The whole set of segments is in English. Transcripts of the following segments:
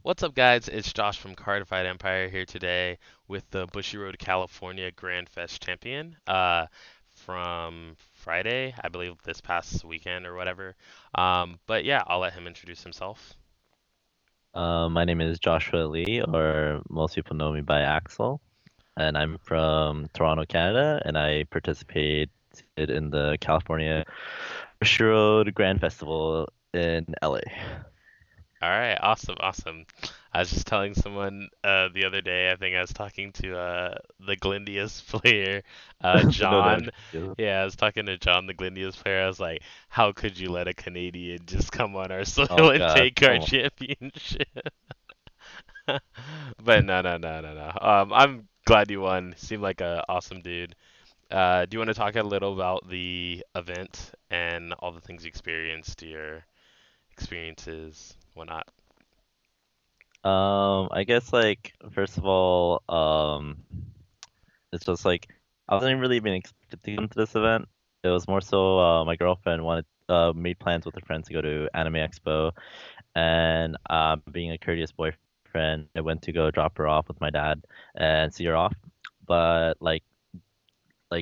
What's up, guys? It's Josh from Cardified Empire here today with the Bushiroad California Grand Fest champion from Friday, I believe this past weekend or whatever. But yeah, I'll let him introduce himself. My name is Joshua Lee, or most people know me by Axel, and I'm from Toronto, Canada, and I participated in the California Bush Road Grand Festival in LA. All right, awesome, awesome. I was just telling someone the other day, I think I was talking to the Glindius player, No, no. John. Yeah, I was talking to John, the Glindius player. I was like, how could you let a Canadian just come on our soil Oh and God, take our come on. championship? But no, no, no, no, no. I'm glad you won. Seemed like a awesome dude. Do you want to talk a little about the event and all the things you experienced, your experiences, whatnot? I guess like first of all, it's just like I wasn't really even expected to come to this event. It was more so my girlfriend wanted made plans with her friends to go to Anime Expo, and being a courteous boyfriend, I went to go drop her off with my dad and see her off. But like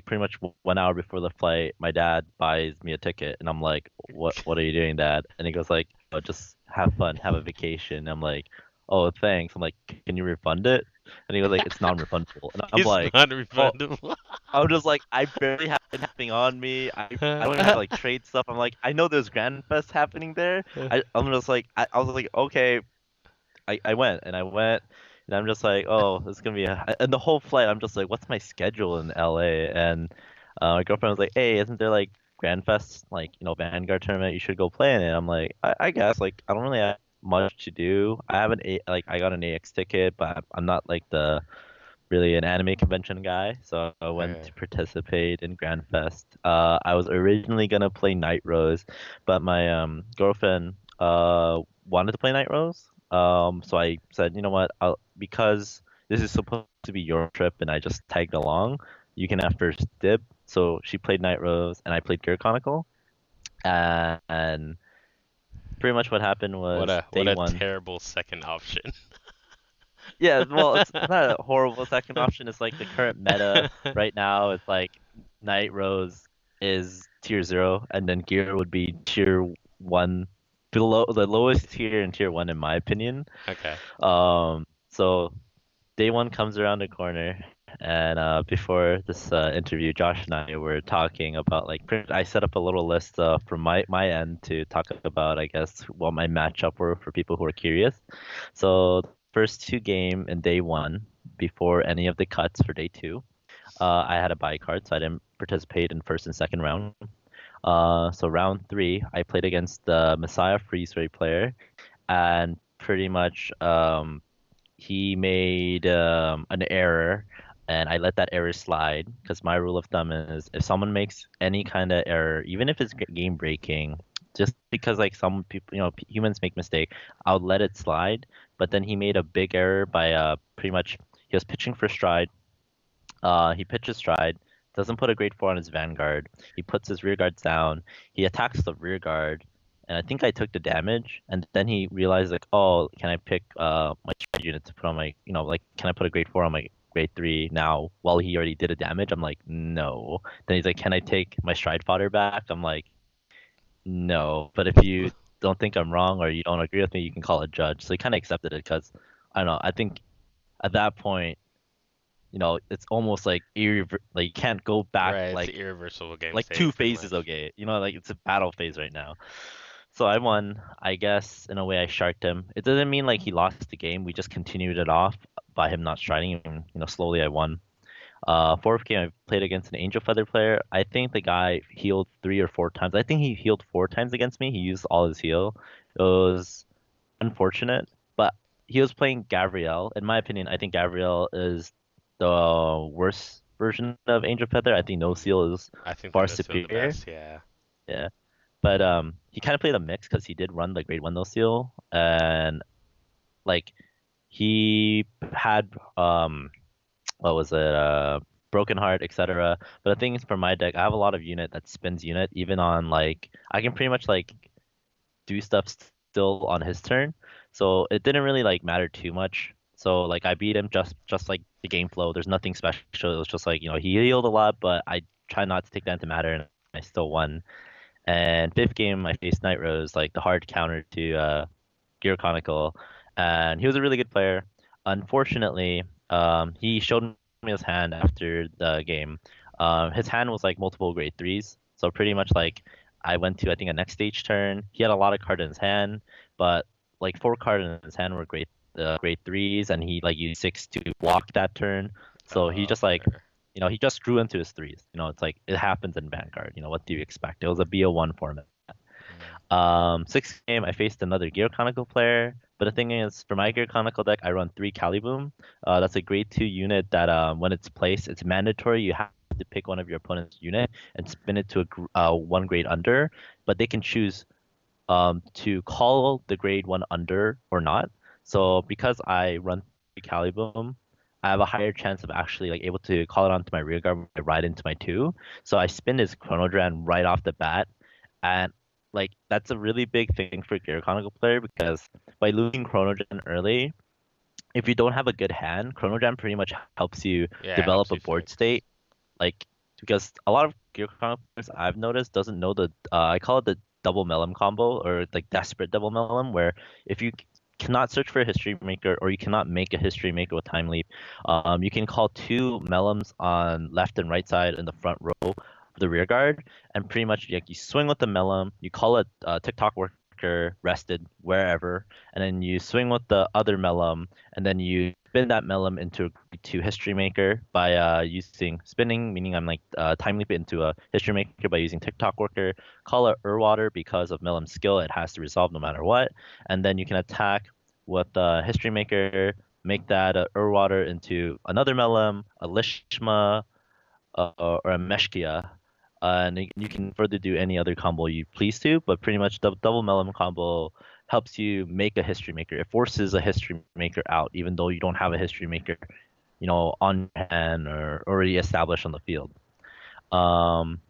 pretty much 1 hour before the flight, my dad buys me a ticket, and I'm like, "What are you doing, Dad?" And he goes like, "Oh, just have fun, have a vacation." I'm like, "Oh, thanks." I'm like, "Can you refund it?" And he goes like, "It's non-refundable." And I'm It's like, "Oh." non-refundable. I'm just like, I barely have anything on me. I don't even have to like trade stuff. I'm like, I know there's Grand Fest happening there. I'm just like, I was like, okay, I went, and I'm just like, oh, this is gonna be and the whole flight, I'm just like, what's my schedule in LA? And my girlfriend was like, hey, isn't there like Grand Fest, like Vanguard tournament? You should go play in it. I'm like, I guess like I don't really have much to do. I have I got an AX ticket, but I'm not like the really an anime convention guy, so I went Okay. to participate in Grand Fest. I was originally gonna play Night Rose, but my girlfriend wanted to play Night Rose. So I said, you know what? Because this is supposed to be your trip, and I just tagged along. You can have first dib. So she played Night Rose, and I played Gear Chronicle. And pretty much what happened What was a what day a one. terrible second option. Yeah, well, it's not a horrible second option. It's like the current meta right now. It's like Night Rose is tier zero, and then Gear would be tier one, below the lowest tier in tier one, in my opinion. Okay. So day one comes around the corner, and before this interview, Josh and I were talking about I set up a little list from my end to talk about, I guess, what my matchup were for people who are curious. So first two game in day one, before any of the cuts for day two, I had a buy card, so I didn't participate in first and second round. So round three, I played against the Messiah Freeze Ray player, and pretty much he made an error, and I let that error slide because my rule of thumb is if someone makes any kind of error, even if it's game breaking, just because like some people, humans make mistake, I'll let it slide. But then he made a big error by pretty much he was pitching for stride. He pitches stride, doesn't put a grade four on his vanguard. He puts his rear guards down. He attacks the rear guard, and I think I took the damage. And then he realized like, oh, can I pick my stride unit to put on my, like, can I put a grade four on my grade three now while he already did a damage? I'm like, no. Then he's like, can I take my stride fodder back? I'm like, no. But if you don't think I'm wrong or you don't agree with me, you can call a judge. So he kind of accepted it because I don't know. I think at that point it's almost like like you can't go back Right, it's the irreversible game like state, two pretty phases. much. Okay, like it's a battle phase right now. So I won. I guess in a way I sharked him. It doesn't mean like he lost the game. We just continued it off by him not striding, and slowly I won. Fourth game I played against an Angel Feather player. I think the guy healed 3 or 4 times. I think he healed 4 times against me. He used all his heal. It was unfortunate, but he was playing Gabrielle. In my opinion, I think Gabrielle is the worst version of Angel Feather. I think No Seal is I think the far no seal the superior. best, yeah. Yeah, but he kind of played a mix because he did run the Grade One No Seal, and like he had what was it Broken Heart, etc. But the thing is, for my deck, I have a lot of unit that spins unit, even on like I can pretty much like do stuff still on his turn. So it didn't really like matter too much. So like I beat him just like the game flow. There's nothing special. It was just like, he healed a lot, but I tried not to take that into matter and I still won. And fifth game I faced Night Rose, like the hard counter to Gear Chronicle, and he was a really good player. Unfortunately, he showed me his hand after the game. His hand was like multiple grade threes, so pretty much like I went to I think a next stage turn. He had a lot of cards in his hand, but like four cards in his hand were grade threes, and he like used six to block that turn. So he just like Fair. he just grew into his threes. It's like it happens in Vanguard. What do you expect? It was a BO1 format. Mm. Sixth game, I faced another Gear Chronicle player. But the thing is, for my Gear Chronicle deck, I run three Caliboom. That's a grade two unit that when it's placed, it's mandatory. You have to pick one of your opponent's unit and spin it to one grade under. But they can choose to call the grade one under or not. So because I run three Caliboom, I have a higher chance of actually like able to call it onto my rear guard when I ride into my two. So I spin this Chronodran right off the bat, and like that's a really big thing for a Gear Chronicle player because by losing Chronodran early, if you don't have a good hand, Chronodran pretty much helps you Yeah, it develop helps a you board fix. state. Like because a lot of Gear Chronicle players I've noticed doesn't know the I call it the double melon combo or like desperate double melon where if you cannot search for a history maker or you cannot make a history maker with time leap, you can call two melons on left and right side in the front row of the rear guard, and pretty much like you swing with the melon, you call it TikTok worker rested wherever, and then you swing with the other melon, and then you spin that melon into a to history maker by using spinning, meaning I'm like time leap it into a history maker by using TikTok worker. Call it Urwater because of Melum's skill; it has to resolve no matter what. And then you can attack with history maker, make that Urwater into another Melum, a Lishma, or a Meshkia. And you can further do any other combo you please to, but pretty much the double Melon combo helps you make a history maker. It forces a history maker out, even though you don't have a history maker, on hand or already established on the field. Um,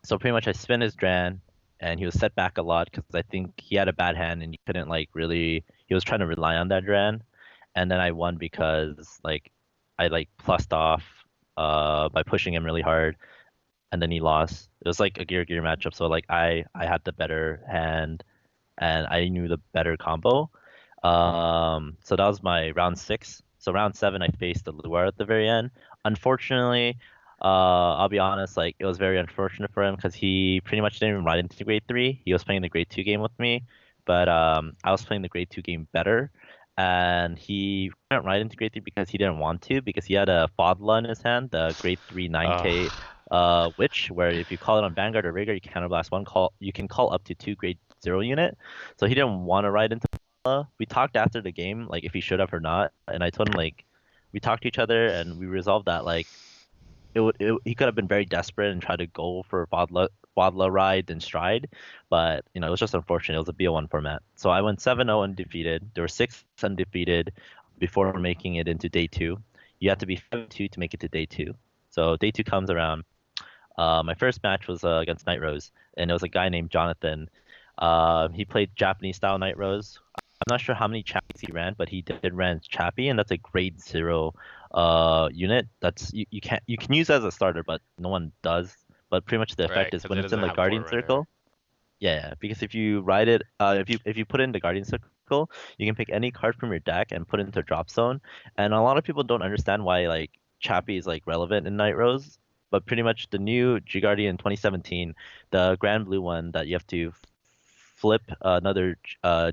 so pretty much I spin his Dran, and he was set back a lot because I think he had a bad hand and he couldn't like really. He was trying to rely on that Dran, and then I won because like I like plussed off by pushing him really hard, and then he lost. It was like a gear matchup, so like I had the better hand and I knew the better combo. So that was my round six. So round seven, I faced the Lure at the very end. Unfortunately, I'll be honest, like it was very unfortunate for him because he pretty much didn't even ride into grade three. He was playing the grade two game with me, but I was playing the grade two game better, and he went right into grade three because he didn't want to because he had a Fadla in his hand, the grade three 9K Ugh. witch, where if you call it on Vanguard or Rhaegar, you counterblast one call. You can call up to two grade zero unit. So he didn't want to ride into we talked after the game, like if he should have or not, and I told him like we talked to each other and we resolved that like he could have been very desperate and tried to go for Wadla ride and stride, but it was just unfortunate. It was a BO1 format, so I went 7-0 undefeated. There were six undefeated before making it into day two. You have to be 5-2 to make it to day two. So day two comes around. My first match was against Night Rose, and it was a guy named Jonathan. He played Japanese style Night Rose. I'm not sure how many chappies he ran, but he did ran Chappie, and that's a grade zero unit. That's you can use as a starter, but no one does. But pretty much the Right, effect is because when it it's in doesn't the have Guardian Forerunner. Circle. Yeah, because if you ride it, if you put it in the Guardian Circle, you can pick any card from your deck and put it into a drop zone. And a lot of people don't understand why like Chappie is like relevant in Night Rose, but pretty much the new G Guardian 2017, the Grand Blue one that you have to flip another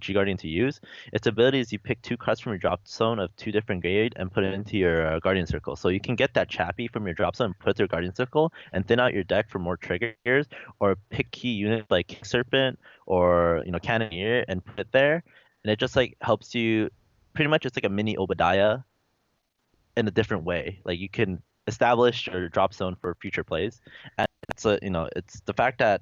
G Guardian to use. Its ability is you pick two cards from your drop zone of two different grade and put it into your Guardian Circle. So you can get that Chappie from your drop zone and put it to your Guardian Circle and thin out your deck for more triggers, or pick key units like King Serpent or Cannoneer and put it there, and it just like helps you. Pretty much, it's like a mini Obadiah in a different way. Like you can establish your drop zone for future plays, and it's the fact that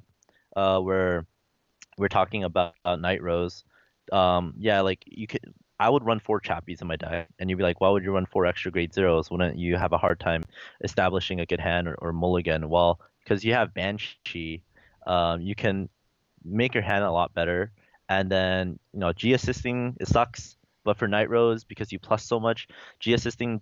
we're talking about Night Rose. Yeah, like you could. I would run four chappies in my deck, and you'd be like, why would you run four extra grade zeros? Wouldn't you have a hard time establishing a good hand or mulligan? Well, because you have Banshee, you can make your hand a lot better. And then, G assisting, it sucks. But for Night Rose, because you plus so much, G assisting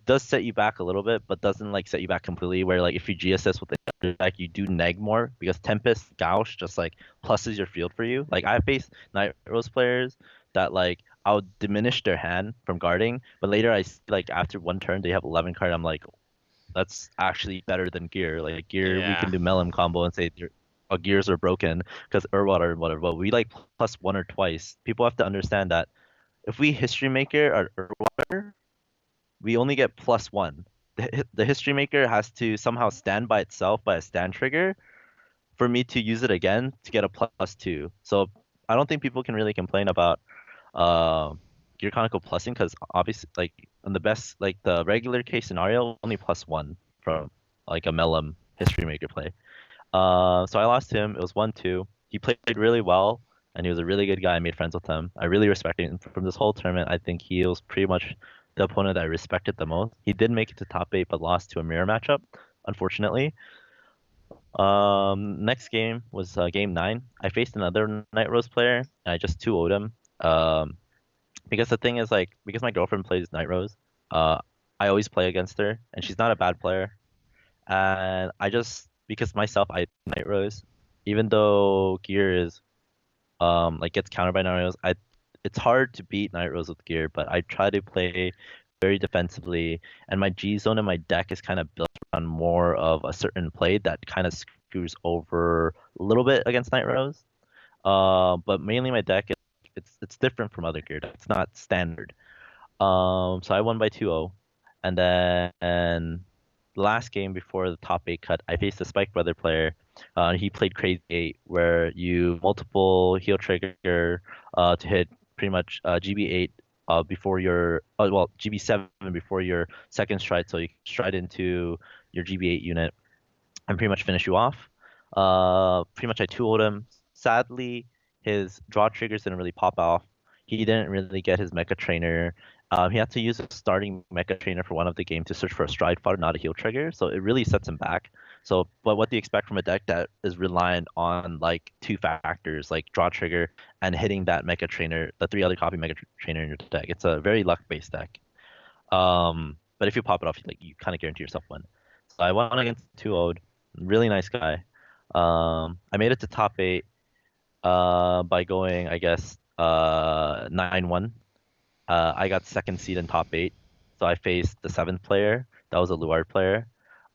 does set you back a little bit, but doesn't like set you back completely. Where like if you G assist with the other deck, you do neg more because Tempest Gauche just like pluses your field for you. Like I face Night Rose players that like I'll diminish their hand from guarding, but later I see like after one turn they have 11 card. I'm like, that's actually better than gear. Like gear, we Yeah. can do Melon combo and say our gears are broken because or whatever. But we like plus one or twice. People have to understand that if we history maker or water, we only get plus one. The history maker has to somehow stand by itself by a stand trigger for me to use it again to get a plus two. So I don't think people can really complain about uh, gear conical plussing because obviously like in the best like the regular case scenario only plus one from like a Melum history maker play. So I lost him. It was 1-2. He played really well and he was a really good guy. I made friends with him. I really respect him. From this whole tournament, I think he was pretty much the opponent I respected the most. He did make it to top eight but lost to a mirror matchup, unfortunately. Next game was game nine. I faced another Night Rose player and I just 2-0'd him. Because the thing is like because my girlfriend plays Night Rose, uh, I always play against her, and she's not a bad player. And I just because myself I Night Rose, even though gear is like gets countered by Night Rose, it's hard to beat Night Rose with gear, but I try to play very defensively, and my G zone and my deck is kind of built around more of a certain play that kind of screws over a little bit against Night Rose. But mainly my deck it's different from other gear. It's not standard. So I won by 2-0. And then the last game before the top eight cut, I faced a Spike Brother player. He played Crazy Eight, where you multiple heal trigger to hit pretty much GB8 before your well GB7 before your second stride, so you can stride into your GB8 unit and pretty much finish you off. Pretty much I 2 him. Sadly, his draw triggers didn't really pop off. He didn't really get his Mecha Trainer. He had to use a starting Mecha Trainer for one of the game to search for a Stride fodder, not a heal trigger. So it really sets him back. So, but what do you expect from a deck that is reliant on like two factors, like draw trigger and hitting that Mecha Trainer, the three other copy Mecha Trainer in your deck? It's a very luck-based deck. But if you pop it off, like you kind of guarantee yourself win. So I won against 2-0. Really nice guy. I made it to top eight by going, I guess, 9-1. I got second seed in top eight, so I faced the seventh player. That was a Luard player.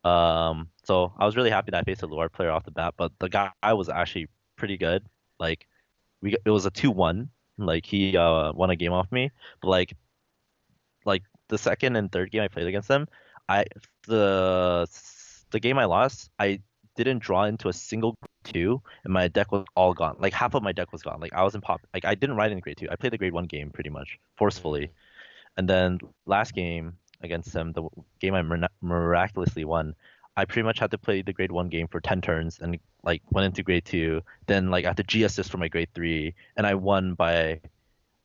So I was really happy that I faced a Luard player off the bat, but the guy was actually pretty good. Like it was a 2-1. Like he won a game off me, but like the second and third game I played against them, I the the game I lost, I didn't draw into a single grade two, and my deck was all gone. Like half of my deck was gone. Like I was in pop. Like I didn't ride in grade two. I played the grade one game pretty much Mm. forcefully, and then last game against them, the game I miraculously won. I pretty much had to play the grade one game for 10 turns and like went into grade two. Then like I had to G assist for my grade three, and I won by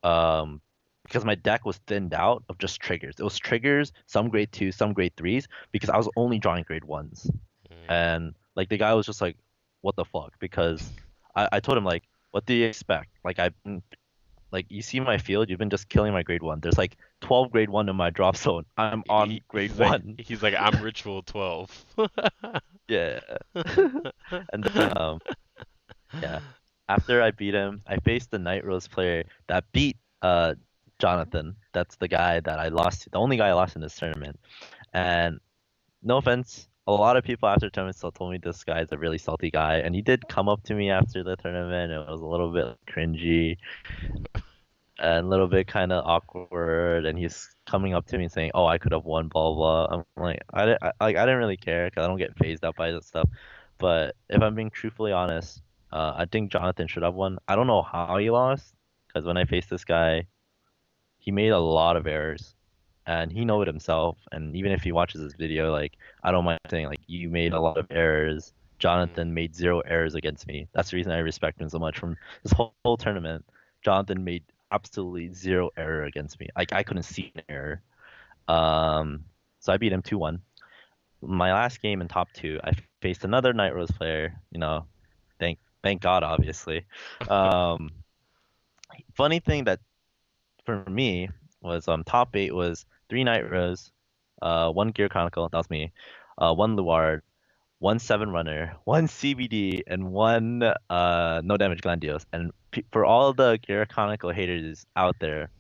um because my deck was thinned out of just triggers. It was triggers, some grade two, some grade threes, because I was only drawing grade ones. Mm. And like the guy was just like, what the fuck? Because I told him like, what do you expect? Like like you see my field, you've been just killing my grade one. There's like 12 grade one in my drop zone. I'm on grade one. He's like I'm Ritual 12. Yeah. And then yeah. After I beat him, I faced the Night Rose player that beat Jonathan. That's the guy that I lost to, the only guy I lost in this tournament. And no offense, a lot of people after the tournament still told me this guy's a really salty guy, and he did come up to me after the tournament. It was a little bit cringy and a little bit kind of awkward, and he's coming up to me saying, "Oh, I could have won, blah blah." I'm like, I didn't really care because I don't get phased out by that stuff. But if I'm being truthfully honest, I think Jonathan should have won. I don't know how he lost because when I faced this guy, he made a lot of errors and he know it himself. And even if he watches this video, like I don't mind saying like you made a lot of errors. Mm. Jonathan made zero errors against me. That's the reason I respect him so much. From this whole tournament, Jonathan made absolutely zero error against me. Like I couldn't see an error. Um, so I beat him 2-1. My last game in top two, I faced another Night Rose player. Thank God, obviously. Um, Funny thing that for me was top eight was three Night Rose, one Gear Chronicle, that was me, one Luard, one Seven Runner, one CBD, and one No Damage Glandios. And for all the Gear Chronicle haters out there,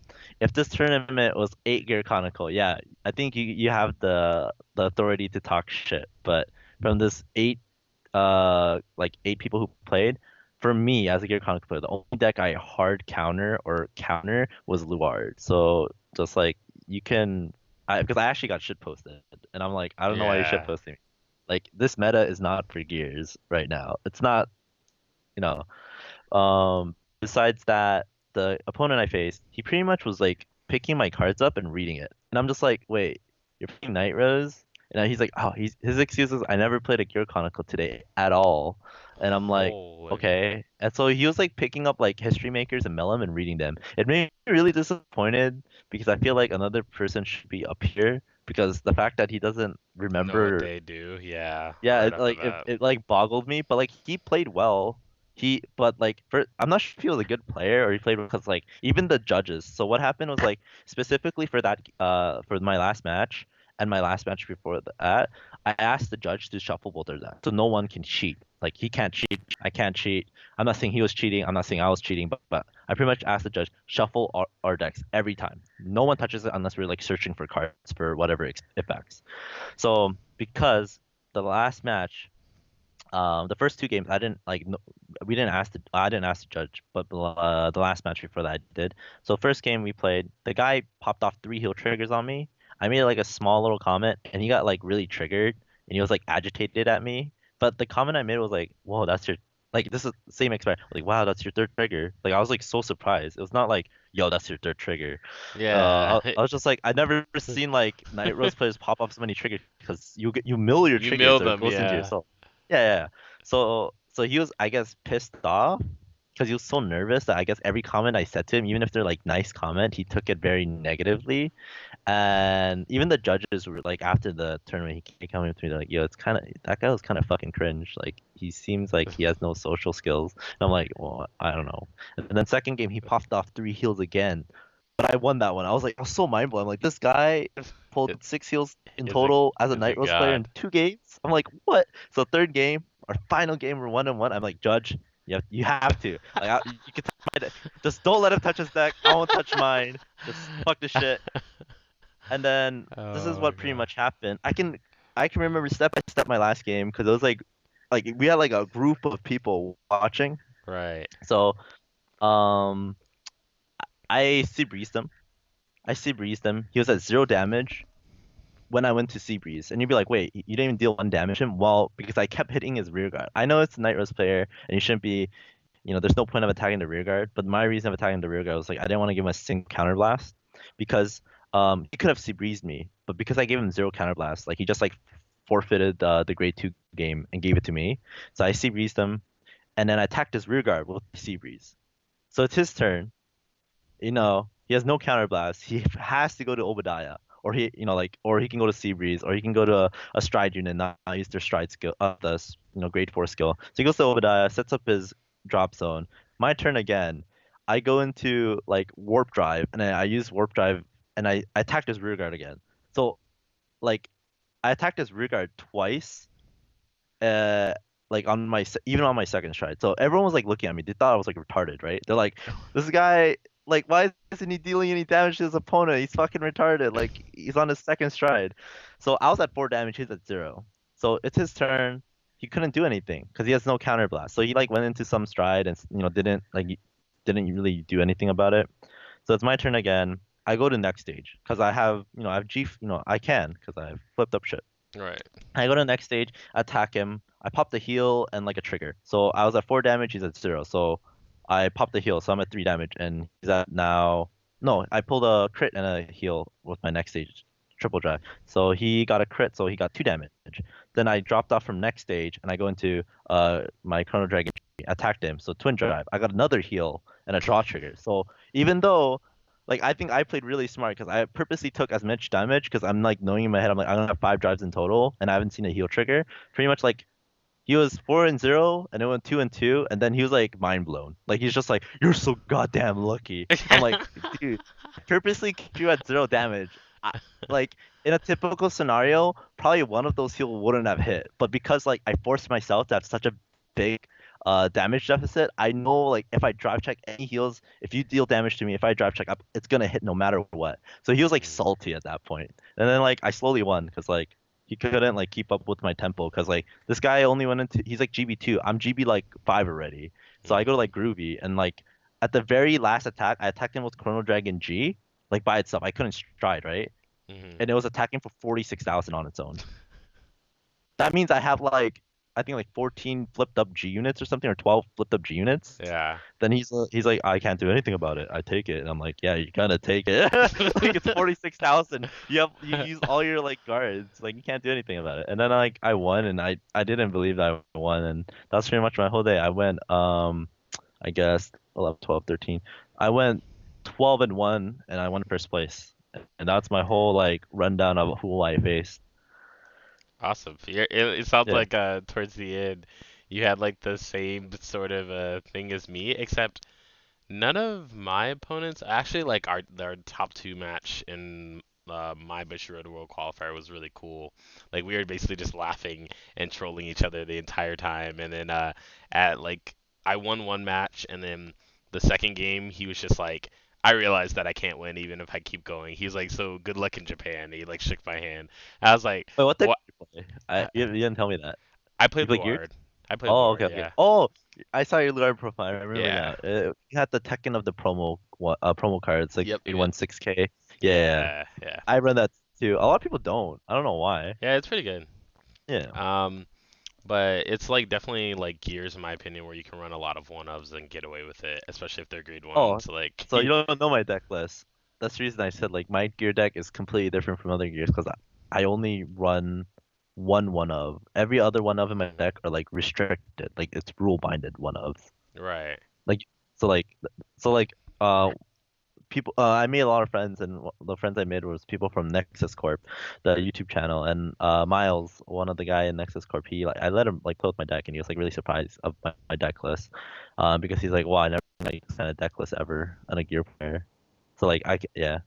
if this tournament was eight Gear Chronicle, yeah, I think you have the authority to talk shit. But from this eight like eight people who played, for me as a Gear Chronicle player, the only deck I hard counter was Luard. So just like you can, because I actually got shit posted, and I'm like, I don't know why you're shit Yeah. posting. Like this meta is not for gears right now. It's not, you know. Besides that, the opponent I faced, he pretty much was like picking my cards up and reading it, and I'm just like, wait, you're playing Night Rose? And he's like, oh, his excuse is I never played a Gear Chronicle today at all, and I'm like, Holy. okay. And so he was like picking up like History Makers and Melum and reading them. It made me really disappointed because I feel like another person should be up here because the fact that he doesn't Know what remember, they do? Yeah, yeah, right it off the like bat. it like boggled me, but like he played well. But like for I'm not sure if he was a good player or he played because like even the judges. So what happened was like specifically for that for my last match and my last match before that, I asked the judge to shuffle both of them so no one can cheat. Like he can't cheat, I can't cheat. I'm not saying he was cheating. I'm not saying I was cheating, but I pretty much asked the judge shuffle our decks every time. No one touches it unless we're like searching for cards for whatever effects. So because the last match, the first two games I didn't like. No, we didn't ask the I didn't ask the judge, but the last match before that I did. So first game we played, the guy popped off three heal triggers on me. I made like a small little comment, and he got like really triggered, and he was like agitated at me. But the comment I made was like, "Whoa, that's your like this is the same experience. Like, wow, that's your third trigger." Like I was like so surprised. It was not like, "Yo, that's your third trigger." Yeah. I was just like, I never seen like Night Rose players pop off so many triggers because you mill your You mill triggers or it them, goes into yeah. yourself. Yeah, yeah. Yeah. So he was, I guess, pissed off because he was so nervous that I guess every comment I said to him, even if they're like nice comment, he took it very negatively. And even the judges were like, after the tournament, he came up to me like, "Yo, it's kind of that guy was kind of fucking cringe. Like he seems like he has no social skills." And I'm like, "Well, I don't know." And then second game, he popped off three heals again, but I won that one. I was so mind blown. I'm like, this guy pulled six heals in Is a total as a is a Night Rose player in god. two games. I'm like, what? So third game, our final game, we're 1-1. I'm like, Judge, you have to like you can touch my deck. Just don't let him touch his deck. I won't touch mine. Just fuck this shit. And then this is Oh my what pretty god. much happened. I can remember step by step my last game because it was like we had like a group of people watching. Right. So um I sea breezed him. I sea breezed him. He was at zero damage when I went to sea breeze, and you'd be like, wait, you didn't even deal one damage to him? Well, because I kept hitting his rear guard. I know it's a Night Rose player, and you shouldn't be, there's no point of attacking the rear guard. But my reason of attacking the rear guard was like I didn't want to give him a single counter blast because he could have sea breezed me, but because I gave him zero counter blast, like he just like forfeited the grade two game and gave it to me. So I sea breezed him, and then I attacked his rear guard with sea breeze. So it's his turn. He has no counter blast. He has to go to Obadiah, or or he can go to Seabreeze, or he can go to a stride unit, not use their stride skill, grade four skill. So he goes to Obadiah, sets up his drop zone. My turn again. I go into like warp drive, and I use warp drive, and I attacked his rear guard again. So like I attacked his rear guard twice, uh, like even on my second stride. So everyone was like looking at me. They thought I was like retarded, right? They're like, this guy, like, why isn't he dealing any damage to his opponent? He's fucking retarded. Like he's on his second stride. So I was at four damage. He's at zero. So it's his turn. He couldn't do anything because he has no counter blast. So he like went into some stride and didn't really do anything about it. So it's my turn again. I go to next stage because I have G, I can because I've flipped up shit. Right. I go to the next stage, attack him. I pop the heal and like a trigger. So I was at four damage, he's at zero. So I pop the heal, so I'm at three damage, and he's at now. No, I pulled a crit and a heal with my next stage, triple drive. So he got a crit, so he got two damage. Then I dropped off from next stage, and I go into my Chrono Dragon, attacked him. So twin drive. I got another heal and a draw trigger. So even though like I think I played really smart because I purposely took as much damage because I'm like knowing in my head I'm like I'm gonna have five drives in total and I haven't seen a heal trigger. Pretty much like he was 4-0 and it went 2-2, and then he was like mind blown. Like he's just like, "You're so goddamn lucky." I'm like, dude, I purposely keep you at 0 damage. Like in a typical scenario, probably one of those heals wouldn't have hit, but because like I forced myself to have such a big damage deficit, I know like if I drive check any heals, if you deal damage to me, if I drive check up, it's gonna hit no matter what. So he was like Mm, salty at that point, and then like I slowly won because like he couldn't like keep up with my tempo because like this guy only went into he's like GB2. I'm GB like 5 already. So I go to mm, like Groovy and like at the very last attack, I attacked him with Chrono Dragon G like by itself. I couldn't stride, right? mm. And it was attacking for 46,000 on its own. That means I have like I think like 14 flipped up G units or something, or 12 flipped up G units. Yeah. Then he's like, I can't do anything about it. I take it, and I'm like, yeah, you gotta take it. Like it's 46,000. You use all your like guards, like you can't do anything about it. And then like I won, and I didn't believe that I won, and that's pretty much my whole day. I went I guess 11, 12, 13. I went 12-1, and I won first place, and that's my whole like rundown of who I faced. Awesome. It sounds Yeah. like towards the end you had like the same sort of thing as me, except none of my opponents actually like our top two match in my Bushiroad World Qualifier was really cool. Like we were basically just laughing and trolling each other the entire time, and then at like I won one match, and then the second game he was just like, I realized that I can't win even if I keep going. He's like, so good luck in Japan. He like shook my hand. I was like, Wait, what did what? you play? You didn't tell me that. I You played play Gears? Luard. I played Oh, Luard. okay, okay. Yeah. Oh, I saw your Luard profile. I remember Yeah. now. You had the Tekken of the promo cards, like Yep. grade Yep. 1 6K. Yeah, Yeah. Yeah. I run that too. A lot of people don't. I don't know why. Yeah. It's pretty good. Yeah. Um, but it's like definitely like Gears in my opinion where you can run a lot of one ofs and get away with it, especially if they're grade Oh, ones. Like so you don't know my deck list. That's the reason I said like my gear deck is completely different from other gears because I only run one of. Every other one of in my Mhm. deck are like restricted, like it's rule binded one of. Right. Like so like so like people I made a lot of friends, and the friends I made was people from Nexus Corp, the YouTube channel, and Miles, one of the guy in Nexus Corp, he like I let him like play with my deck, and he was like really surprised of my deck list, because he's like, wow, I never like seen a deck list ever on a gear player. So like yeah,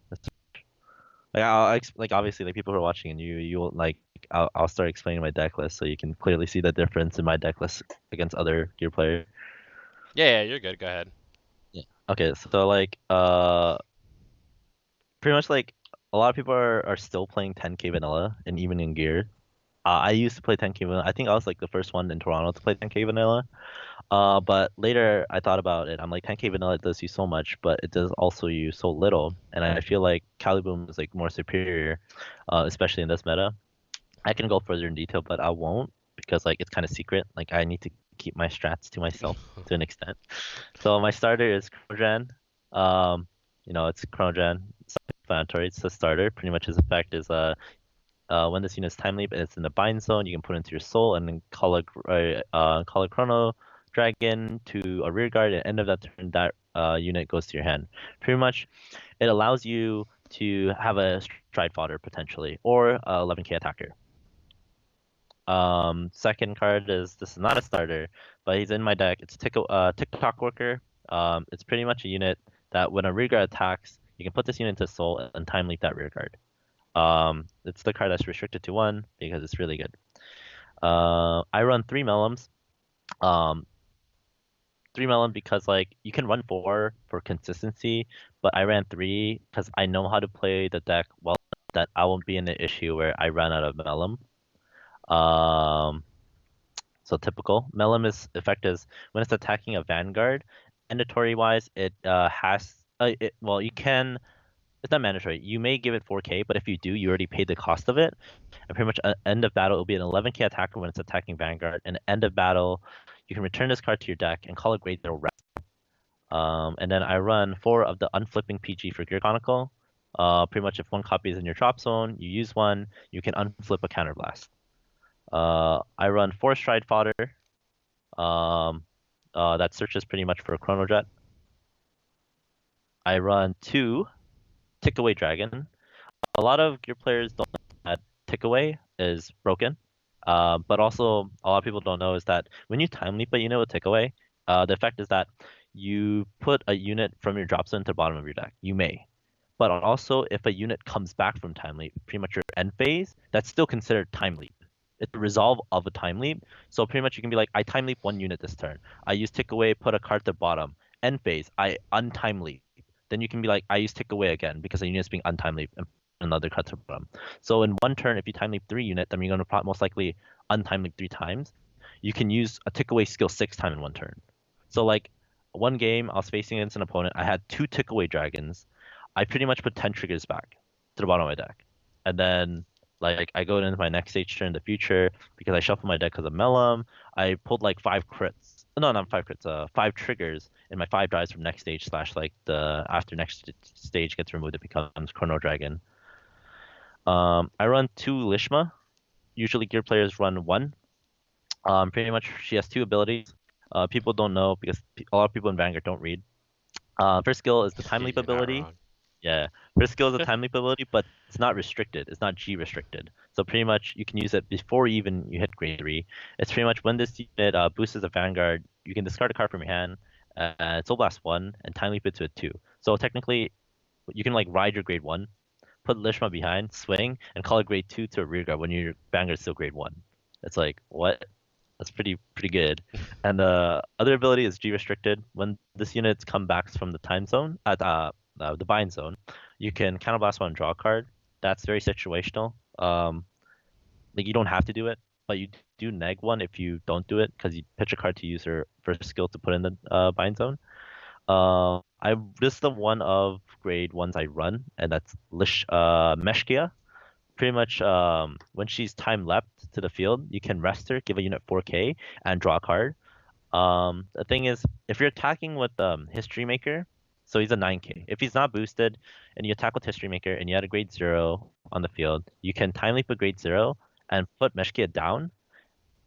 like like obviously like people who are watching, and you'll like I'll start explaining my deck list so you can clearly see the difference in my deck list against other gear players. Yeah. Yeah. You're good. Go ahead. Yeah. Okay, so like pretty much like a lot of people are still playing 10K vanilla and even in gear. I used to play 10K vanilla. I think I was like the first one in Toronto to play 10K vanilla. But later I thought about it. I'm like 10K vanilla does you so much, but it does also you so little. And I feel like Caliboom is like more superior, especially in this meta. I can go further in detail, but I won't because like it's kind of secret. Like I need to keep my strats to myself to an extent. So my starter is Chronogen. Um, it's Chronogen self-explanatory. It's the starter. Pretty much his effect is when this unit is time leap and it's in the bind zone, you can put it into your soul and then call a Chrono Dragon to a rear guard. At the end of that turn, that unit goes to your hand. Pretty much, it allows you to have a stride fodder potentially or a 11K attacker. Second card is this is not a starter, but he's in my deck. It's TikTok Worker. It's pretty much a unit that when a rear guard attacks, you can put this unit into soul and time leap that rear guard. It's the card that's restricted to one because it's really good. I run three Melons. Um, three Melon because like you can run four for consistency, but I ran three because I know how to play the deck well that I won't be in the issue where I ran out of Melon. Um, So typical. Melimus effect is when it's attacking a vanguard. Mandatory wise, it has well you can it's not mandatory. You may give it 4K, but if you do, you already paid the cost of it. And pretty much end of battle, it'll be an 11K attacker when it's attacking vanguard. And end of battle, you can return this card to your deck and call it Great Zero Rep. And then I run four of the unflipping PG for Gear Chronicle. Pretty much if one copy is in your drop zone, you use one, you can unflip a counterblast. I run four stride fodder. Um, that searches pretty much for a Chrono Jet. I run two Tick Away Dragon. A lot of gear players don't know that Tick Away is broken. But also, a lot of people don't know is that when you time leap a unit with takeaway, the effect is that you put a unit from your drop zone to the bottom of your deck. You may. But also, if a unit comes back from time leap, pretty much your end phase, that's still considered time leap. It's the resolve of a time leap. So pretty much you can be like, I time leap one unit this turn. I use tick away, put a card to bottom. End phase, I untime leap. Then you can be like, I use tick away again because the unit's being untime leap and put another card to bottom. So in one turn, if you time leap three unit, then you're going to most likely untime leap three times. You can use a tick away skill six times in one turn. So like one game, I was facing against an opponent. I had two tick away dragons. I pretty much put 10 triggers back to the bottom of my deck. And then like I go into my next stage turn in the future because I shuffle my deck because of Melum. I pulled like five crits. No, not five crits. Five triggers in my five dives from next stage slash like the after next stage gets removed, it becomes Chrono Dragon. I run two Lishma. Usually gear players run one. Pretty much she has two abilities. People don't know because a lot of people in Vanguard don't read. First skill is the time leap You're not ability. wrong. Yeah, first skill is a time leap ability, but it's not restricted. It's not G restricted. So pretty much you can use it before even you hit grade three. It's pretty much when this unit boosts as a vanguard, you can discard a card from your hand. Soul Blast one and time leap it to a two. So technically, you can like ride your grade one, put Lishma behind, swing, and call it grade two to a rear guard when your vanguard's still grade one. It's like what? That's pretty good. And the other ability is G restricted. When this unit comes back from the time zone at the bind zone, you can counterblast one and draw a card. That's very situational. Like you don't have to do it, but you do neg one if you don't do it because you pitch a card to use your first skill to put in the bind zone. This is the one of grade ones I run, and that's Meshkia. Pretty much, when she's time leapt to the field, you can rest her, give a unit 4K, and draw a card. The thing is, if you're attacking with History Maker, so he's a 9K. If he's not boosted, and you attack with History Maker, and you had a grade 0 on the field, you can time leap a grade 0 and put Meshkia down,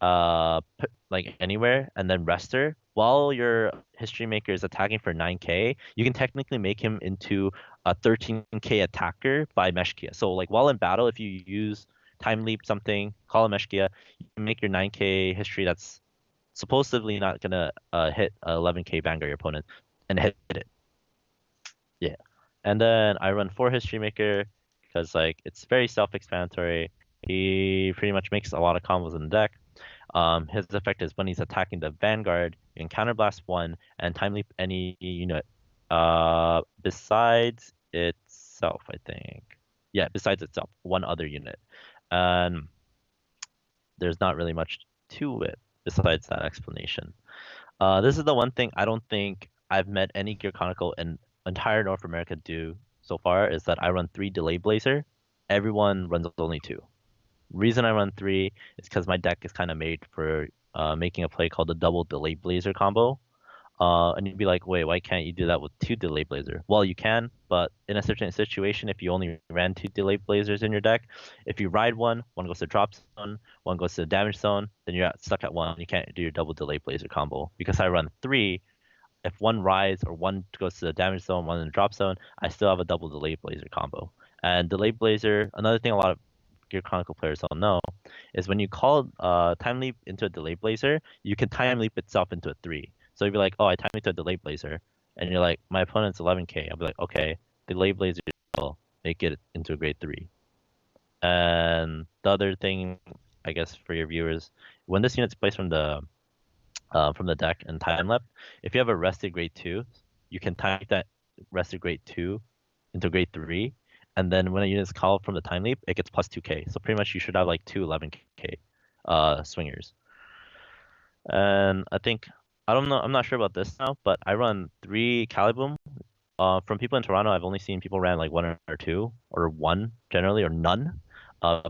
put like anywhere, and then rest her. While your History Maker is attacking for 9K, you can technically make him into a 13K attacker by Meshkia. So like while in battle, if you use time leap something, call a Meshkia, you can make your 9K history that's supposedly not gonna hit 11K banger your opponent and hit it. Yeah. And then I run four History Maker because like it's very self-explanatory. He pretty much makes a lot of combos in the deck. His effect is when he's attacking the Vanguard, you can counterblast one and time leap any unit. Besides itself, I think. Yeah, besides itself, one other unit. And there's not really much to it besides that explanation. This is the one thing I don't think I've met any Gear Chronicle in entire North America do so far is that I run three Delay Blazer. Everyone runs only two. Reason I run three is because my deck is kind of made for making a play called the double Delay Blazer combo. And you'd be like, wait, why can't you do that with two Delay Blazer? Well, you can, but in a certain situation, if you only ran two Delay Blazers in your deck, if you ride one, one goes to drop zone, one goes to the damage zone, then you're stuck at one. You can't do your double Delay Blazer combo. Because I run three, if one rides or one goes to the damage zone, one in the drop zone, I still have a double Delay Blazer combo. And Delay Blazer, another thing a lot of Gear Chronicle players don't know, is when you call Time Leap into a Delay Blazer, you can Time Leap itself into a 3. So you'd be like, oh, I Time Leap to a Delay Blazer, and you're like, my opponent's 11K. I'll be like, okay, Delay Blazer will make it into a grade 3. And the other thing, I guess, for your viewers, when this unit's placed from the deck and time left, if you have a rested grade 2, you can time that rested grade 2 into grade 3, and then when a unit is called from the time leap, it gets plus 2k. So pretty much you should have like two 11k swingers. And I think I don't know, I'm not sure about this now, but I run three Calibum. From people in Toronto, I've only seen people ran like one or two, or one generally, or none,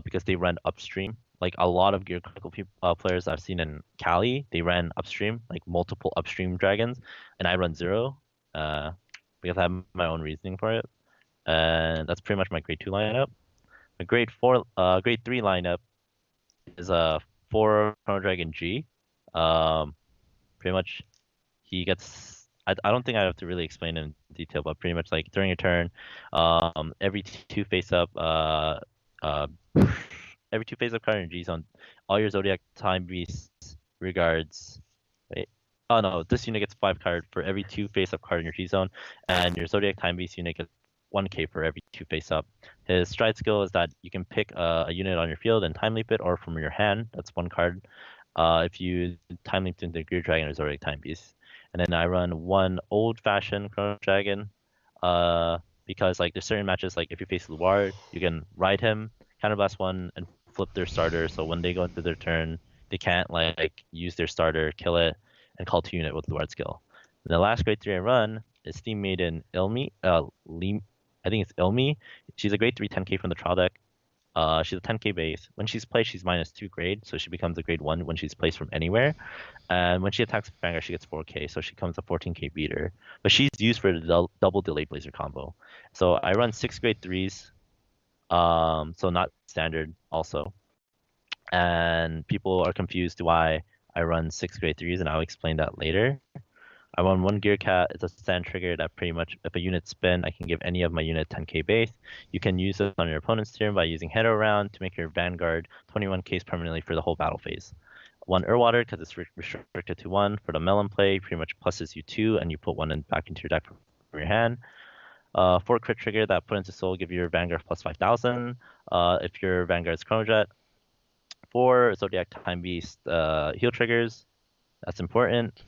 because they ran upstream. Like a lot of Gear Chronicle players I've seen in Cali, they ran upstream, like multiple upstream dragons, and I run zero, uh, because I have my own reasoning for it. And that's pretty much my grade two lineup. My grade three lineup is a four Chrono Dragon G. Um, Pretty much he gets. I don't think I have to really explain in detail, but pretty much like during your turn, every two face up, uh, every two face-up card in your G zone, all your Zodiac Time Beasts regards. Wait. Oh no, this unit gets 5 card for every two face-up card in your G zone, and your Zodiac Time Beast unit gets 1k for every two face-up. His stride skill is that you can pick a unit on your field and time leap it, or from your hand. That's 1 card. If you time leap into Gear Dragon or Zodiac Time Beast, and then I run one old-fashioned Chrono Dragon. Uh, because like there's certain matches like if you face Luard, you can ride him, counterblast one, and flip their starter. So when they go into their turn, they can't like use their starter, kill it, and call 2 unit with Luard skill. And the last grade 3 I run is Steam Maiden Ilmi. I think it's Ilmi. She's a grade 3 10k from the trial deck. She's a 10k base. When she's placed, she's -2 grade, so she becomes a grade 1 when she's placed from anywhere. And when she attacks Vanguard, she gets 4k, so she becomes a 14k beater. But she's used for the double delayed blazer combo. So I run 6 grade 3s, so not standard also. And people are confused why I run 6 grade 3s, and I'll explain that later. I run one Gear Cat. It's a stand trigger that pretty much, if a unit spin, I can give any of my unit 10k base. You can use it on your opponent's turn by using Head Around to make your Vanguard 21k's permanently for the whole battle phase. One Urwater, because it's restricted to 1. For the Melon play, pretty much pluses you 2, and you put 1 back into your deck from your hand. 4 Crit Trigger that put into Soul, give your Vanguard plus 5,000. If your Vanguard's Chrono Jet. 4 Zodiac Time Beast heal triggers. That's important.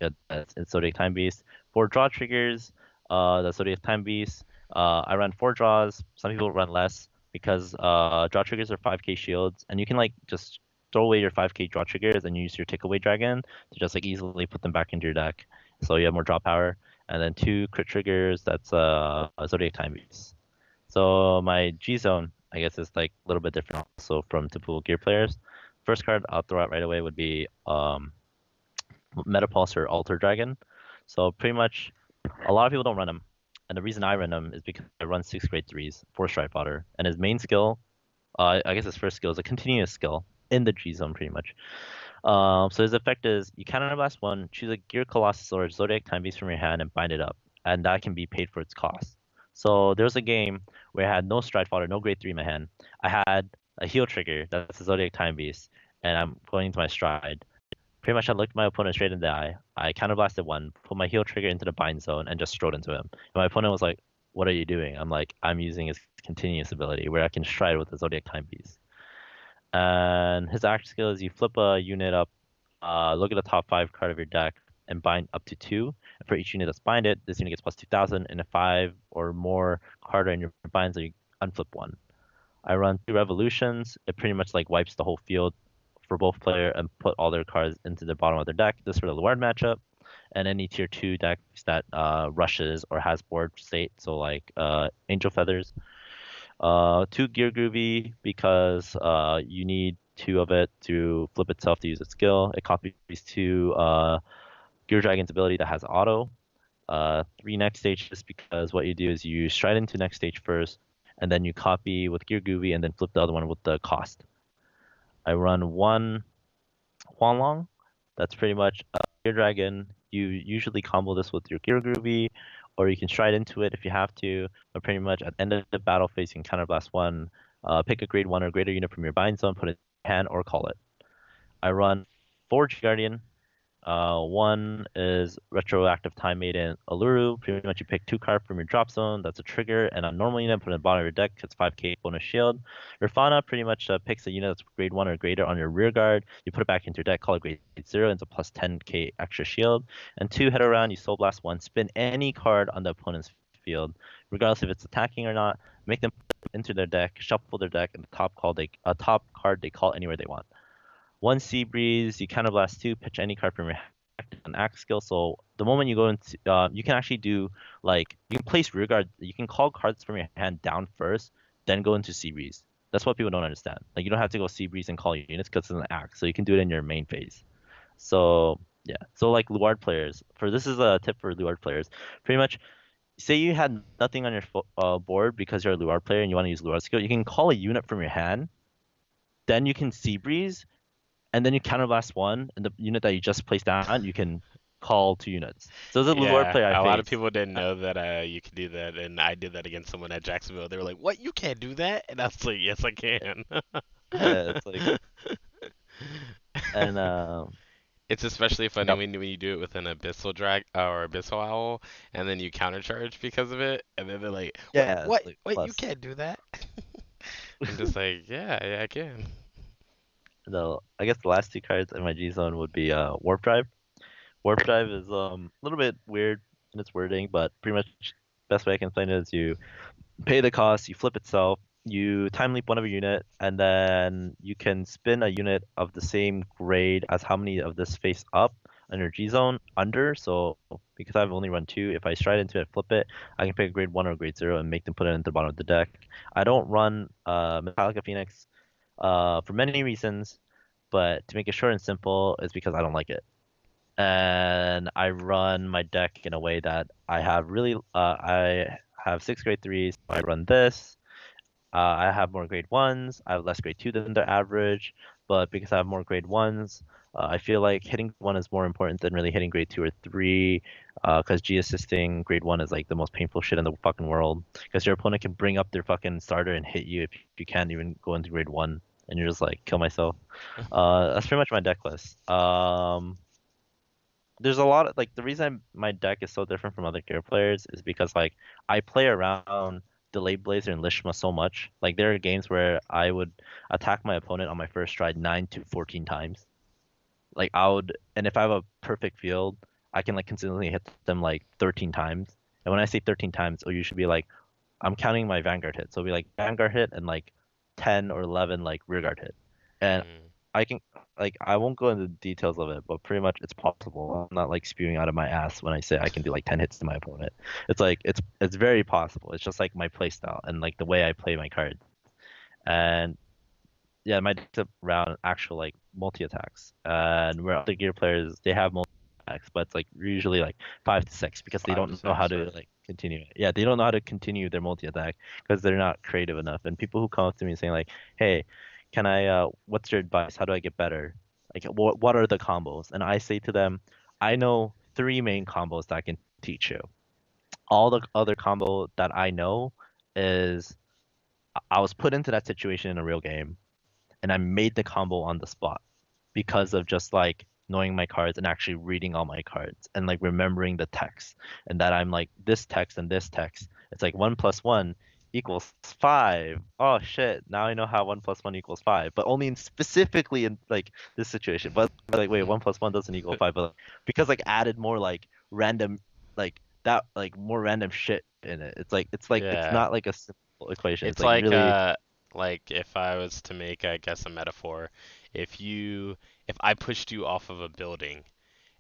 It's Zodiac Time Beast. 4 draw triggers. The Zodiac Time Beast. I run 4 draws. Some people run less because draw triggers are 5k shields, and you can like just throw away your 5k draw triggers and use your takeaway dragon to just like easily put them back into your deck. So you have more draw power. And then 2 crit triggers. That's Zodiac Time Beast. So my G zone, I guess, is like a little bit different also from typical gear players. First card I'll throw out right away would be Metapulse or Alter Dragon. So pretty much a lot of people don't run him. And the reason I run him is because I run 6 grade 3s, 4 Stride Fodder. And his main skill, I guess his first skill is a continuous skill in the G zone pretty much. So his effect is you counterblast 1, choose a Gear Colossus or Zodiac Time Beast from your hand and bind it up. And that can be paid for its cost. So there was a game where I had no Stride Fodder, no grade 3 in my hand. I had a heal trigger, that's a Zodiac Time Beast, and I'm going into my stride. Pretty much I looked my opponent straight in the eye. I counterblasted 1, put my heal trigger into the bind zone, and just strode into him. And my opponent was like, "What are you doing?" I'm like, "I'm using his continuous ability where I can stride with the Zodiac Time Beast." And his action skill is you flip a unit up, look at the top 5 card of your deck, and bind up to 2. And for each unit that's binded, this unit gets plus 2,000, and a 5 or more card in your bind zone, you unflip 1. I run 2 revolutions. It pretty much like wipes the whole field for both player and put all their cards into the bottom of their deck. This for the Luard matchup, and any tier 2 decks that rushes or has board state, so like Angel Feathers. 2 Gear Groovy because you need 2 of it to flip itself to use its skill. It copies 2 Gear Dragon's ability that has auto. 3 next stage just because what you do is you stride into next stage first, and then you copy with Gear Groovy and then flip the other one with the cost. I run 1 Huanglong. That's pretty much Gear Dragon. You usually combo this with your Gear Groovy, or you can stride into it if you have to. But pretty much at the end of the battle phase, you can counterblast 1, pick a grade 1 or greater unit from your bind zone, put it in your hand, or call it. I run 4 Guardian. 1 is Retroactive Time Maiden Aluru. Pretty much you pick 2 cards from your drop zone. That's a trigger, and a normal unit put in the bottom of your deck. It's 5k bonus shield. Your Fauna pretty much picks a unit that's grade 1 or greater on your rear guard. You put it back into your deck, call it grade 0, and it's a plus 10k extra shield. And 2 Head Around, you Soul Blast 1, spin any card on the opponent's field, regardless if it's attacking or not. Make them put it into their deck, shuffle their deck, and the top card they call anywhere they want. 1 Sea Breeze, you counterblast 2, pitch any card from your an axe skill. So the moment you go into, you can actually do like you can place rear guard. You can call cards from your hand down first, then go into Sea Breeze. That's what people don't understand. Like you don't have to go Sea Breeze and call units because it's an axe. So you can do it in your main phase. So yeah. So like Luard players, for this is a tip for Luard players. Pretty much, say you had nothing on your board because you're a Luard player and you want to use Luard skill, you can call a unit from your hand. Then you can Sea Breeze and then you counterblast 1, and the unit that you just placed down, you can call 2 units. So as a Luard player, Yeah, I a lot of face. people didn't know that you could do that, and I did that against someone at Jacksonville. They were like, "What? You can't do that?" And I was like, "Yes, I can." Yeah, it's like and It's especially funny yep. when you do it with an abyssal drag or abyssal owl, and then you countercharge because of it, and then they're like, "What? Yeah, it's What? like What? You plus. can't do that." I'm just like, "Yeah, yeah, I can." I guess the last two cards in my G zone would be Warp Drive. Warp Drive is a little bit weird in its wording, but pretty much best way I can explain it is you pay the cost, you flip itself, you time leap one of a unit, and then you can spin a unit of the same grade as how many of this face up under G zone under. So because I've only run two, if I stride into it, flip it, I can pick a grade one or grade zero and make them put it into the bottom of the deck. I don't run Metallica Phoenix for many reasons, but to make it short and simple is because I don't like it. And I run my deck in a way that I have six grade threes. I run this. I have more grade ones. I have less grade two than the average, but because I have more grade ones, I feel like hitting one is more important than really hitting grade two or three. Because G assisting grade one is like the most painful shit in the fucking world. Because your opponent can bring up their fucking starter and hit you if you can't even go into grade one, and you're just like kill myself. That's pretty much my deck list. There's a lot of like the reason my deck is so different from other gear players is because like I play around Delayed Blazer and Lishma so much. Like there are games where I would attack my opponent on my first stride 9 to 14 times. Like I would, and if I have a perfect field, I can like consistently hit them like 13 times. And when I say 13 times, it'll usually be like I'm counting my Vanguard hit. So it'll be like Vanguard hit and like 10 or 11 like rearguard hit. And Mm. I can like I won't go into the details of it, but pretty much it's possible. I'm not like spewing out of my ass when I say I can do like 10 hits to my opponent. It's like it's very possible. It's just like my play style and like the way I play my cards. And yeah, my deck's around actual like multi attacks. And where other gear players they have multi attacks, but it's like usually like 5 to 6 because they Five to don't know how six, to right? like continue it. Yeah, they don't know how to continue their multi attack because they're not creative enough. And people who come up to me saying like, "Hey, can I? What's your advice? How do I get better? Like, what are the combos?" And I say to them, "I know three main combos that I can teach you. All the other combo that I know is I was put into that situation in a real game." And I made the combo on the spot because of just like knowing my cards and actually reading all my cards and like remembering the text and that I'm like this text and this text. It's like 1 plus 1 equals 5. Oh shit! Now I know how 1 plus 1 equals 5, but only specifically in like this situation. But like wait, 1 plus 1 doesn't equal 5, but like, because like added more like random like that like more random shit in it. It's like it's Yeah. not like a simple equation. It's It's like really like if I was to make, I guess, a metaphor, if you if I pushed you off of a building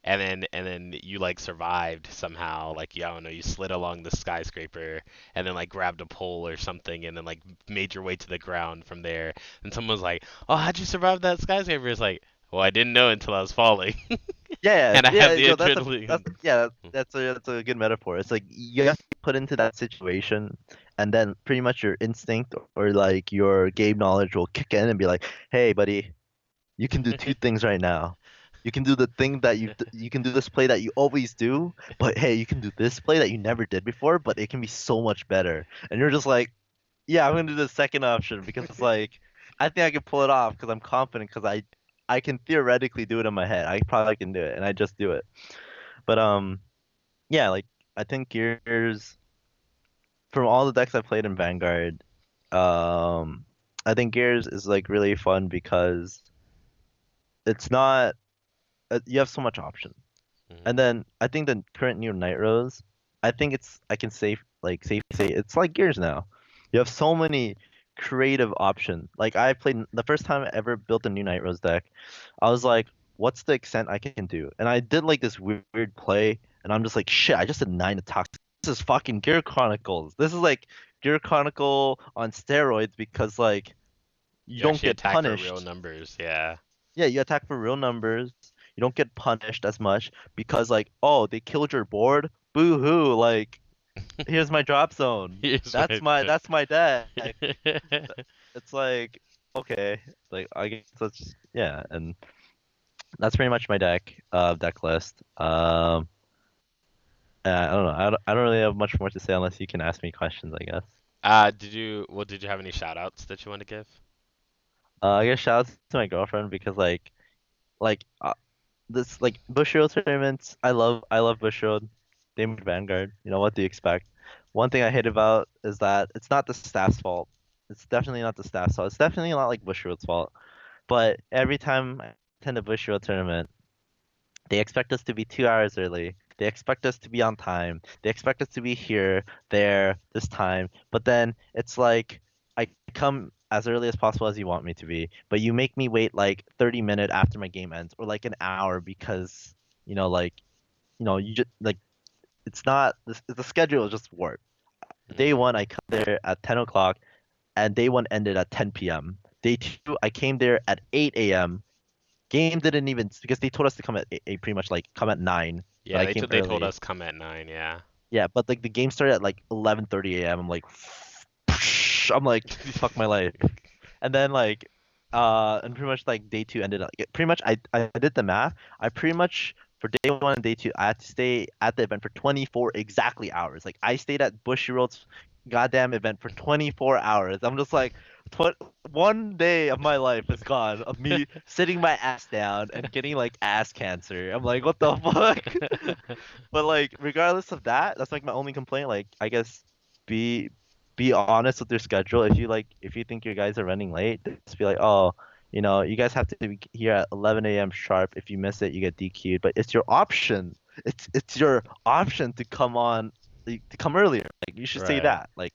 and then you like survived somehow, like yeah, I don't know, you slid along the skyscraper and then like grabbed a pole or something and then like made your way to the ground from there, and someone's like, "Oh, how'd you survive that skyscraper?" It's like, "Well, I didn't know until I was falling." yeah, And I yeah, have the yeah. That's adrenaline. yeah, that's a good metaphor. It's like you have to be put into that situation, and then pretty much your instinct or like your game knowledge will kick in and be like, "Hey, buddy, you can do two things right now. You can do the thing that you can do this play that you always do, but hey, you can do this play that you never did before, but it can be so much better." And you're just like, "Yeah, I'm gonna do the second option because it's like I think I can pull it off because I'm confident because I can theoretically do it in my head. I probably can do it, and I just do it." But yeah, like I think Gears from all the decks I played in Vanguard, um, I think Gears is like really fun because it's not you have so much option. And Mhm. then I think the current new Night Rose, I think I can safely say it's like Gears now. You have so many creative options. Like I played the first time I ever built a new Night Rose deck, I was like, what's the extent I can do? And I did like this weird play, and I'm just like, shit, I just did 9 attacks. This is fucking Gear Chronicles. This is like Gear Chronicle on steroids because like you You don't actually get attack for real punished. numbers, yeah. Yeah, you attack for real numbers. You don't get punished as much because like, oh, they killed your board. Boo hoo! Like, here's my drop zone. Here's That's my my deck. turn. It's like, okay, like I guess that's yeah, and that's pretty much my deck list. I don't know. I don't really have much more to say unless you can ask me questions, I guess. Did you have any shout outs that you want to give? I guess shout out to my girlfriend because like this like Bushiroad tournaments. I love Bushiroad. They made Vanguard. You know what do you expect? One thing I hate about is that it's not the staff's fault. It's definitely not the staff's fault. It's definitely not like Bushiroad's fault. But every time I attend a Bushiroad tournament, they expect us to be 2 hours early. They expect us to be on time. They expect us to be here, there, this time. But then it's like I come as early as possible as you want me to be, but you make me wait like 30 minutes after my game ends or like an hour because, like, you just like it's not the schedule is just warped. Day Hmm. one, I come there at 10 o'clock, and day one ended at 10 p.m. Day two, I came there at 8 a.m. Game didn't even because they told us to come at pretty much like come at 9, but Yeah, I they came they told early. us come at 9. Yeah. Yeah, but like the game started at like 11:30 a.m. I'm like, I'm like, fuck my life. And then and pretty much like day two ended up pretty much I did the math. I pretty much for day one and day two I had to stay at the event for 24 exactly hours. Like I stayed at Bushiroad's goddamn event for 24 hours. I'm just like, tw one day of my life is gone of me sitting my ass down and getting like ass cancer. I'm like, what the fuck? But like regardless of that, that's like my only complaint. Like I guess be be honest with your schedule. If you think your guys are running late, just be like, oh, you guys have to be here at 11 a.m. sharp. If you miss it, you get DQ'd. But it's your option. It's your option to come on, like, to come earlier. Like you should say Right. that. Like.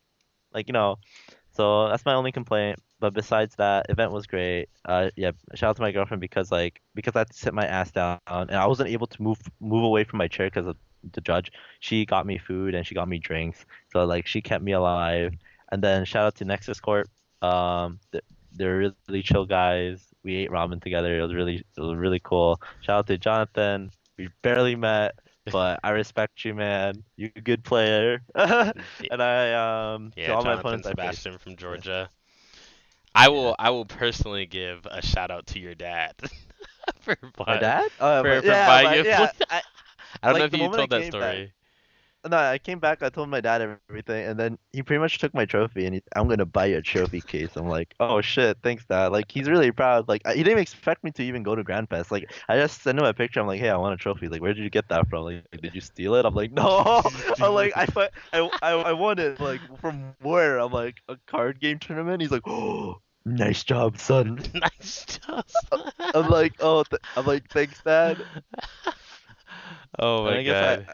So that's my only complaint. But besides that, event was great. Yeah, shout out to my girlfriend because I had to sit my ass down and I wasn't able to move away from my chair because of the judge. She got me food and she got me drinks, so like she kept me alive. And then shout out to Nexus Corp. They're really chill guys. We ate ramen together. It was really cool. Shout out to Jonathan. We barely met, but I respect you, man. You're a good player. Y- And to Yeah, all my Jonathan opponents I faced. Sebastian from Yeah, Georgia. I yeah. will I will personally give a shout out to your dad for My buy, dad? for buying you a Yeah. plane. I don't know Like if the you moment I told that came back, story. no, I came back. I told my dad everything, and then he pretty much took my trophy, and I'm gonna buy you a trophy case. I'm like, oh shit, thanks, dad. Like he's really proud. Like he didn't even expect me to even go to Grand Fest. Like I just sent him a picture. I'm like, hey, I want a trophy. Like where did you get that from? Like did you steal it? I'm like, Did no. you I'm steal like, it? I won it. Like from where? I'm like a card game tournament. He's like, oh, nice job, son. Nice job. I'm like, thanks, dad. Oh And my God.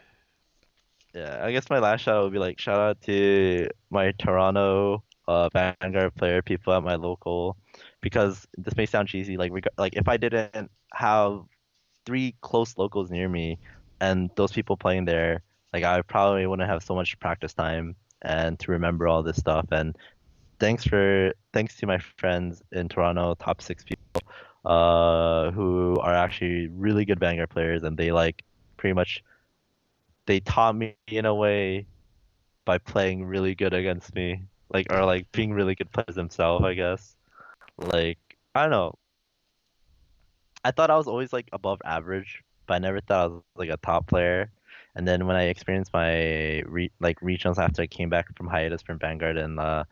I guess my last shout out would be like shout out to my Toronto Vanguard player people at my local because this may sound cheesy like if I didn't have three close locals near me and those people playing there like I probably wouldn't have so much practice time and to remember all this stuff and thanks to my friends in Toronto top six people who are actually really good Vanguard players and they like pretty much they taught me in a way by playing really good against me, like or like being really good players themselves, I guess. Like I don't know. I thought I was always like above average, but I never thought I was like a top player. And then when I experienced my regionals after I came back from hiatus from Vanguard and a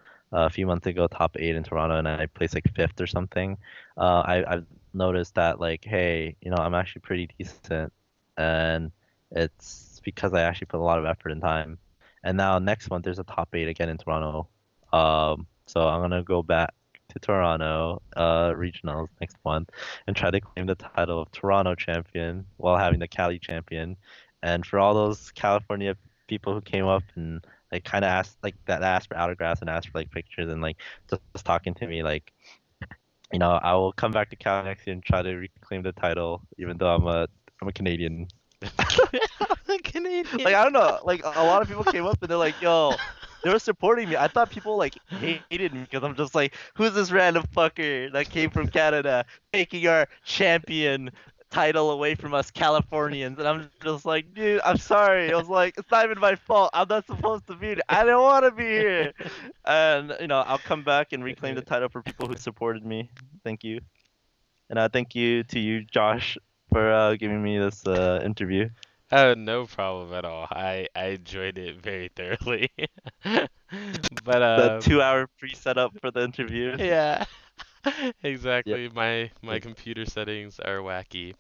few months ago, top eight in Toronto, and I placed like fifth or something. I've noticed that like, hey, I'm actually pretty decent, and it's because I actually put a lot of effort and time. And now next month there's a top eight again in Toronto. So I'm gonna go back to Toronto regionals next month and try to claim the title of Toronto champion while having the Cali champion. And for all those California people who came up and like kind of asked like that asked for autographs and asked for like pictures and like just talking to me like I will come back to Cali next year and try to reclaim the title even though I'm a Canadian. Like Canadian. I don't know, like a lot of people came up and they're like, "Yo," they were supporting me. I thought people like hated me because I'm just like, "Who's this random fucker that came from Canada taking our champion title away from us Californians?" And I'm just like, "Dude, I'm sorry." I was like, "It's not even my fault. I'm not supposed to be here. I didn't want to be here." And I'll come back and reclaim the title for people who supported me. Thank you, and thank you to you, Josh, for giving me this interview. Oh, no problem at all. I enjoyed it very thoroughly. But The 2 hour pre setup for the interview. yeah. Yep. Exactly. My Like, computer settings are wacky.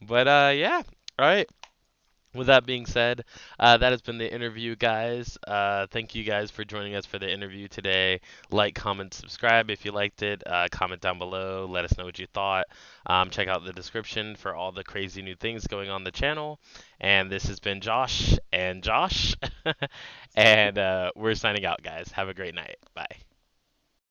But yeah. All right. With that being said, that has been the interview, guys. Thank you guys for joining us for the interview today. Like, comment, subscribe if you liked it. Comment down below. Let us know what you thought. Check out the description for all the crazy new things going on the channel. And this has been Josh and Josh. And we're signing out, guys. Have a great night. Bye.